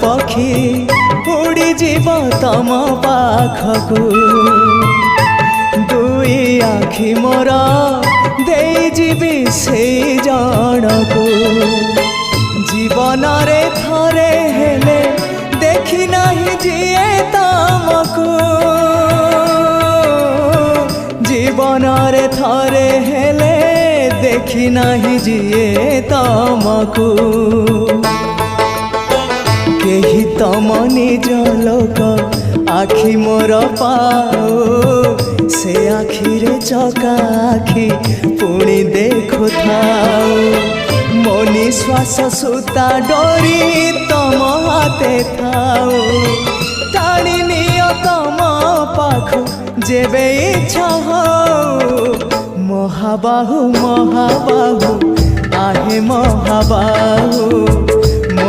पक्षी उड़ी जीव तम पाखकू दुई आखि मोर दे जीवी से जनकू जीवन रे थरे हेले देखी नहीं जिए तमकू जीवन रे थरे हेले देखी नहीं जिए तमकू केही तम निज लोक आखि मोर पाओ से आखि रे चका आखि पुणी देखु थाओ मो निश्वास सुता डोरी तम हाथे थाओ टाणी नियो तम पाखु जेबे इच्छा हो महाबाहु महाबाहु आहे महाबाहु